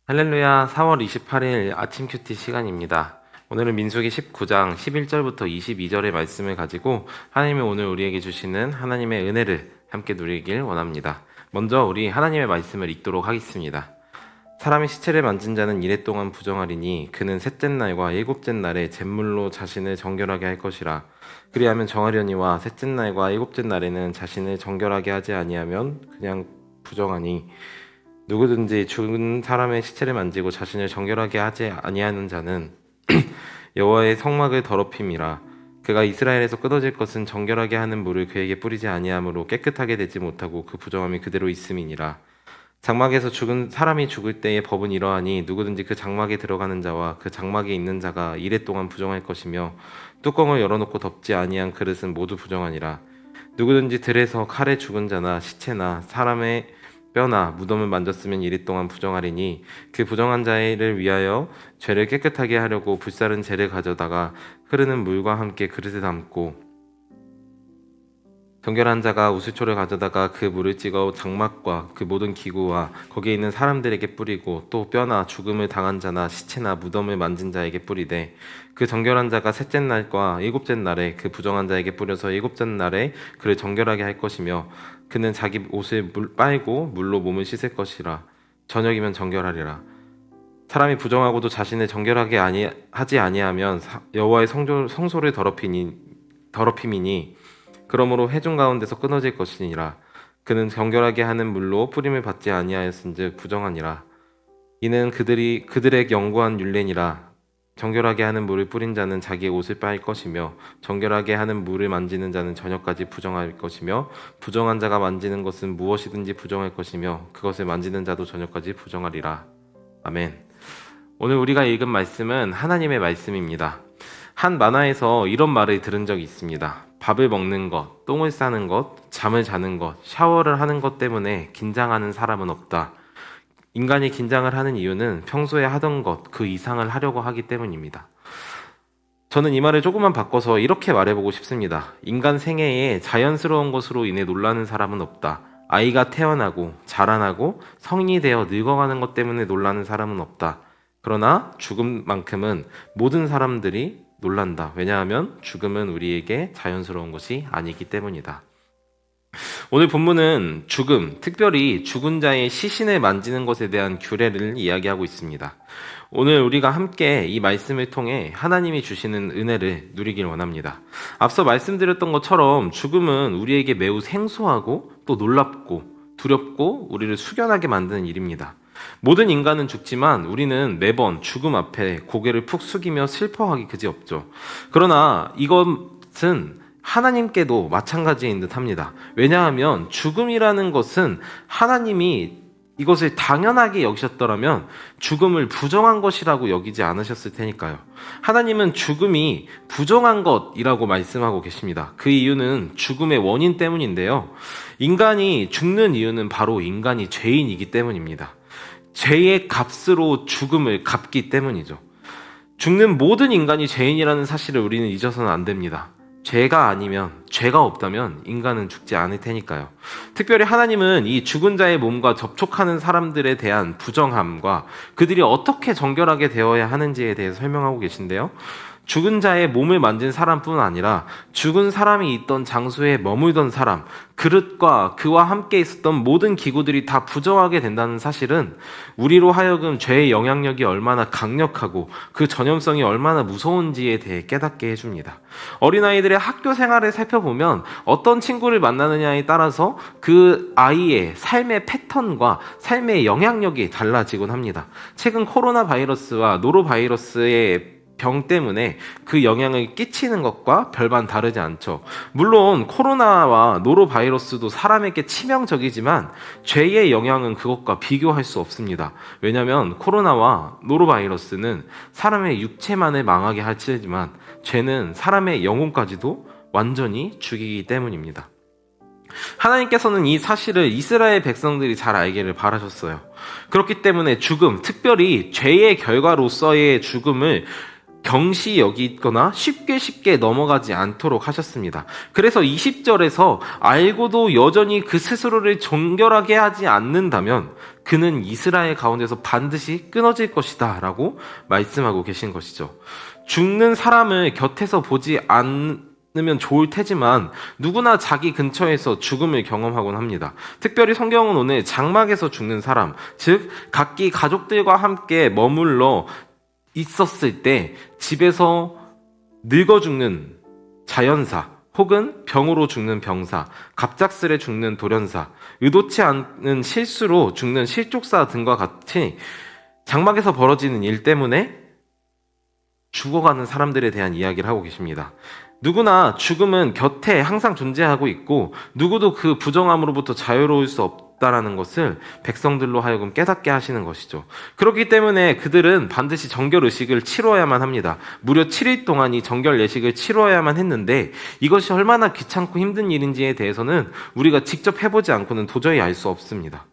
할렐루야. 4월 28일 아침 큐티 시간입니다. 오늘은 민수기 19장 11절부터 22절의 말씀을 가지고 하나님이 오늘 우리에게 주시는 하나님의 은혜를 함께 누리길 원합니다. 먼저 우리 하나님의 말씀을 읽도록 하겠습니다. 사람이 시체를 만진 자는 이래 동안 부정하리니 그는 셋째 날과 일곱째 날에 잿물로 자신을 정결하게 할 것이라. 그리하면 정하려니와 셋째 날과 일곱째 날에는 자신을 정결하게 하지 아니하면 그냥 부정하니 누구든지 죽은 사람의 시체를 만지고 자신을 정결하게 하지 아니하는 자는 여호와의 성막을 더럽힘이라. 그가 이스라엘에서 끊어질 것은 정결하게 하는 물을 그에게 뿌리지 아니하므로 깨끗하게 되지 못하고 그 부정함이 그대로 있음이니라. 장막에서 죽은 사람이 죽을 때의 법은 이러하니 누구든지 그 장막에 들어가는 자와 그 장막에 있는 자가 이래 동안 부정할 것이며 뚜껑을 열어놓고 덮지 아니한 그릇은 모두 부정하니라. 누구든지 들에서 칼에 죽은 자나 시체나 사람의 뼈나 무덤을 만졌으면 이리 동안 부정하리니 그 부정한 자를 위하여 죄를 깨끗하게 하려고 불사른 재를 가져다가 흐르는 물과 함께 그릇에 담고 정결한 자가 우슬초를 가져다가 그 물을 찍어 장막과 그 모든 기구와 거기에 있는 사람들에게 뿌리고 또 뼈나 죽음을 당한 자나 시체나 무덤을 만진 자에게 뿌리되 그 정결한 자가 셋째 날과 일곱째 날에 그 부정한 자에게 뿌려서 일곱째 날에 그를 정결하게 할 것이며 그는 자기 옷을 빨고 물로 몸을 씻을 것이라. 저녁이면 정결하리라. 사람이 부정하고도 자신을 정결하게 하지 아니하면 여호와의 성소를 더럽힘이니 그러므로 회중 가운데서 끊어질 것이니라. 그는 정결하게 하는 물로 뿌림을 받지 아니하였은즉 부정하니라. 이는 그들의 영구한 율례니라. 정결하게 하는 물을 뿌린 자는 자기의 옷을 빨 것이며 정결하게 하는 물을 만지는 자는 저녁까지 부정할 것이며 부정한 자가 만지는 것은 무엇이든지 부정할 것이며 그것을 만지는 자도 저녁까지 부정하리라. 아멘. 오늘 우리가 읽은 말씀은 하나님의 말씀입니다. 한 만화에서 이런 말을 들은 적이 있습니다. 밥을 먹는 것, 똥을 싸는 것, 잠을 자는 것, 샤워를 하는 것 때문에 긴장하는 사람은 없다. 인간이 긴장을 하는 이유는 평소에 하던 것, 그 이상을 하려고 하기 때문입니다. 저는 이 말을 조금만 바꿔서 이렇게 말해보고 싶습니다. 인간 생애에 자연스러운 것으로 인해 놀라는 사람은 없다. 아이가 태어나고 자라나고 성인이 되어 늙어가는 것 때문에 놀라는 사람은 없다. 그러나 죽음만큼은 모든 사람들이 놀란다. 왜냐하면 죽음은 우리에게 자연스러운 것이 아니기 때문이다. 오늘 본문은 죽음, 특별히 죽은 자의 시신을 만지는 것에 대한 규례를 이야기하고 있습니다. 오늘 우리가 함께 이 말씀을 통해 하나님이 주시는 은혜를 누리길 원합니다. 앞서 말씀드렸던 것처럼 죽음은 우리에게 매우 생소하고 또 놀랍고 두렵고 우리를 숙연하게 만드는 일입니다. 모든 인간은 죽지만 우리는 매번 죽음 앞에 고개를 푹 숙이며 슬퍼하기 그지없죠. 그러나 이것은 하나님께도 마찬가지인 듯 합니다. 왜냐하면 죽음이라는 것은 하나님이 이것을 당연하게 여기셨더라면 죽음을 부정한 것이라고 여기지 않으셨을 테니까요. 하나님은 죽음이 부정한 것이라고 말씀하고 계십니다. 그 이유는 죽음의 원인 때문인데요. 인간이 죽는 이유는 바로 인간이 죄인이기 때문입니다. 죄의 값으로 죽음을 갚기 때문이죠. 죽는 모든 인간이 죄인이라는 사실을 우리는 잊어서는 안 됩니다. 죄가 없다면 인간은 죽지 않을 테니까요. 특별히 하나님은 이 죽은 자의 몸과 접촉하는 사람들에 대한 부정함과 그들이 어떻게 정결하게 되어야 하는지에 대해서 설명하고 계신데요. 죽은 자의 몸을 만진 사람뿐 아니라 죽은 사람이 있던 장소에 머물던 사람, 그릇과 그와 함께 있었던 모든 기구들이 다 부정하게 된다는 사실은 우리로 하여금 죄의 영향력이 얼마나 강력하고 그 전염성이 얼마나 무서운지에 대해 깨닫게 해줍니다. 어린아이들의 학교 생활을 살펴보면 어떤 친구를 만나느냐에 따라서 그 아이의 삶의 패턴과 삶의 영향력이 달라지곤 합니다. 최근 코로나 바이러스와 노로바이러스의 병 때문에 그 영향을 끼치는 것과 별반 다르지 않죠. 물론 코로나와 노로바이러스도 사람에게 치명적이지만 죄의 영향은 그것과 비교할 수 없습니다. 왜냐하면 코로나와 노로바이러스는 사람의 육체만을 망하게 하지만 죄는 사람의 영혼까지도 완전히 죽이기 때문입니다. 하나님께서는 이 사실을 이스라엘 백성들이 잘 알기를 바라셨어요. 그렇기 때문에 죽음, 특별히 죄의 결과로서의 죽음을 경시 여기거나 쉽게 넘어가지 않도록 하셨습니다. 그래서 20절에서 알고도 여전히 그 스스로를 정결하게 하지 않는다면 그는 이스라엘 가운데서 반드시 끊어질 것이다 라고 말씀하고 계신 것이죠. 죽는 사람을 곁에서 보지 않으면 좋을 테지만 누구나 자기 근처에서 죽음을 경험하곤 합니다. 특별히 성경은 오늘 장막에서 죽는 사람, 즉 각기 가족들과 함께 머물러 있었을 때 집에서 늙어 죽는 자연사 혹은 병으로 죽는 병사, 갑작스레 죽는 돌연사, 의도치 않은 실수로 죽는 실족사 등과 같이 장막에서 벌어지는 일 때문에 죽어가는 사람들에 대한 이야기를 하고 계십니다. 누구나 죽음은 곁에 항상 존재하고 있고 누구도 그 부정함으로부터 자유로울 수 없다라는 것을 백성들로 하여금 깨닫게 하시는 것이죠. 그렇기 때문에 그들은 반드시 정결의식을 치러야만 합니다. 무려 7일 동안 이 정결예식을 치러야만 했는데 이것이 얼마나 귀찮고 힘든 일인지에 대해서는 우리가 직접 해보지 않고는 도저히 알 수 없습니다.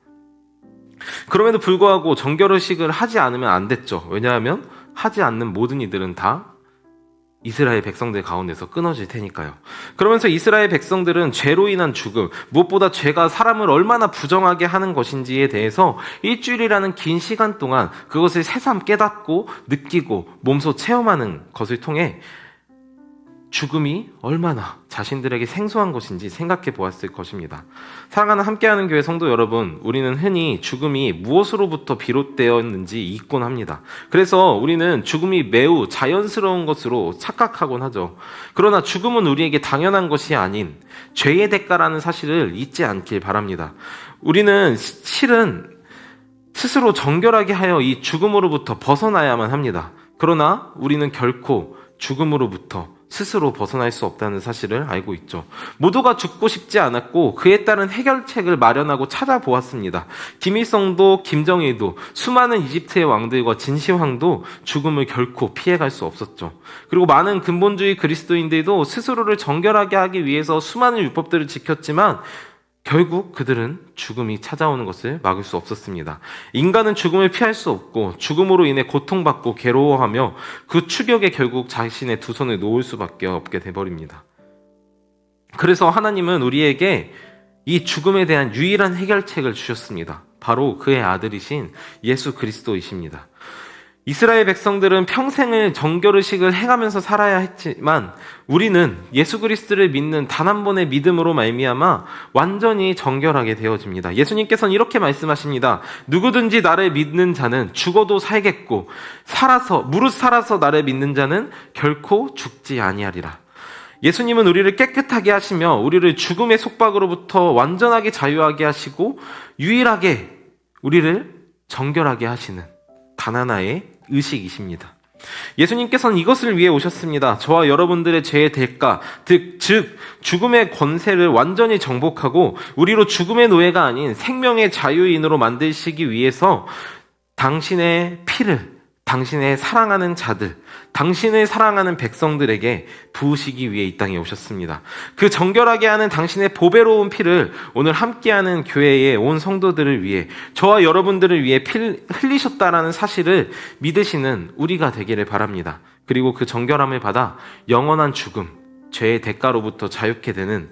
그럼에도 불구하고 정결의식을 하지 않으면 안 됐죠. 왜냐하면 하지 않는 모든 이들은 다 이스라엘 백성들 가운데서 끊어질 테니까요. 그러면서 이스라엘 백성들은 죄로 인한 죽음, 무엇보다 죄가 사람을 얼마나 부정하게 하는 것인지에 대해서 일주일이라는 긴 시간 동안 그것을 새삼 깨닫고 느끼고 몸소 체험하는 것을 통해 죽음이 얼마나 자신들에게 생소한 것인지 생각해 보았을 것입니다. 사랑하는 함께하는 교회 성도 여러분, 우리는 흔히 죽음이 무엇으로부터 비롯되었는지 잊곤 합니다. 그래서 우리는 죽음이 매우 자연스러운 것으로 착각하곤 하죠. 그러나 죽음은 우리에게 당연한 것이 아닌 죄의 대가라는 사실을 잊지 않길 바랍니다. 우리는 실은 스스로 정결하게 하여 이 죽음으로부터 벗어나야만 합니다. 그러나 우리는 결코 죽음으로부터 스스로 벗어날 수 없다는 사실을 알고 있죠. 모두가 죽고 싶지 않았고 그에 따른 해결책을 마련하고 찾아보았습니다. 김일성도 김정일도 수많은 이집트의 왕들과 진시황도 죽음을 결코 피해갈 수 없었죠. 그리고 많은 근본주의 그리스도인들도 스스로를 정결하게 하기 위해서 수많은 율법들을 지켰지만 결국 그들은 죽음이 찾아오는 것을 막을 수 없었습니다. 인간은 죽음을 피할 수 없고 죽음으로 인해 고통받고 괴로워하며 그 추격에 결국 자신의 두 손을 놓을 수밖에 없게 돼버립니다. 그래서 하나님은 우리에게 이 죽음에 대한 유일한 해결책을 주셨습니다. 바로 그의 아들이신 예수 그리스도이십니다. 이스라엘 백성들은 평생을 정결의식을 행하면서 살아야 했지만 우리는 예수 그리스도를 믿는 단 한 번의 믿음으로 말미암아 완전히 정결하게 되어집니다. 예수님께서는 이렇게 말씀하십니다. 누구든지 나를 믿는 자는 죽어도 살겠고 무릇 살아서 나를 믿는 자는 결코 죽지 아니하리라. 예수님은 우리를 깨끗하게 하시며 우리를 죽음의 속박으로부터 완전하게 자유하게 하시고 유일하게 우리를 정결하게 하시는 단 하나의 의식이십니다. 예수님께서는 이것을 위해 오셨습니다. 저와 여러분들의 죄의 대가, 즉 죽음의 권세를 완전히 정복하고 우리로 죽음의 노예가 아닌 생명의 자유인으로 만드시기 위해서 당신의 피를 당신의 사랑하는 자들, 당신을 사랑하는 백성들에게 부으시기 위해 이 땅에 오셨습니다. 그 정결하게 하는 당신의 보배로운 피를 오늘 함께하는 교회의 온 성도들을 위해 저와 여러분들을 위해 피를 흘리셨다라는 사실을 믿으시는 우리가 되기를 바랍니다. 그리고 그 정결함을 받아 영원한 죽음, 죄의 대가로부터 자유케 되는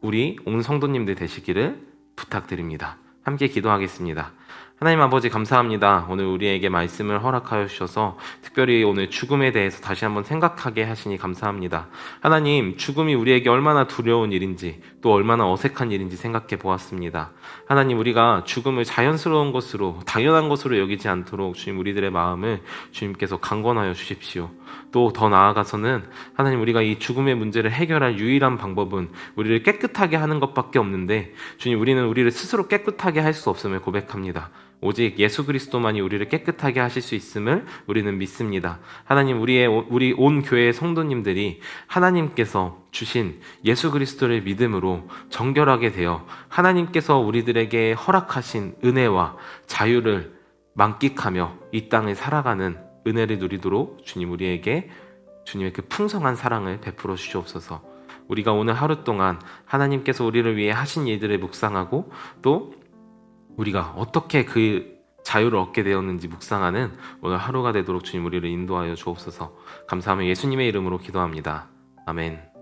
우리 온 성도님들 되시기를 부탁드립니다. 함께 기도하겠습니다. 하나님 아버지 감사합니다. 오늘 우리에게 말씀을 허락하여 주셔서 특별히 오늘 죽음에 대해서 다시 한번 생각하게 하시니 감사합니다. 하나님, 죽음이 우리에게 얼마나 두려운 일인지 또 얼마나 어색한 일인지 생각해 보았습니다. 하나님, 우리가 죽음을 자연스러운 것으로 당연한 것으로 여기지 않도록 주님 우리들의 마음을 주님께서 강권하여 주십시오. 또 더 나아가서는 하나님, 우리가 이 죽음의 문제를 해결할 유일한 방법은 우리를 깨끗하게 하는 것밖에 없는데 주님, 우리는 우리를 스스로 깨끗하게 할 수 없음을 고백합니다. 오직 예수 그리스도만이 우리를 깨끗하게 하실 수 있음을 우리는 믿습니다. 하나님, 우리 온 교회의 성도님들이 하나님께서 주신 예수 그리스도를 믿음으로 정결하게 되어 하나님께서 우리들에게 허락하신 은혜와 자유를 만끽하며 이 땅을 살아가는 은혜를 누리도록 주님 우리에게 주님의 그 풍성한 사랑을 베풀어 주시옵소서. 우리가 오늘 하루 동안 하나님께서 우리를 위해 하신 일들을 묵상하고 또 우리가 어떻게 그 자유를 얻게 되었는지 묵상하는 오늘 하루가 되도록 주님 우리를 인도하여 주옵소서. 감사하며 예수님의 이름으로 기도합니다. 아멘.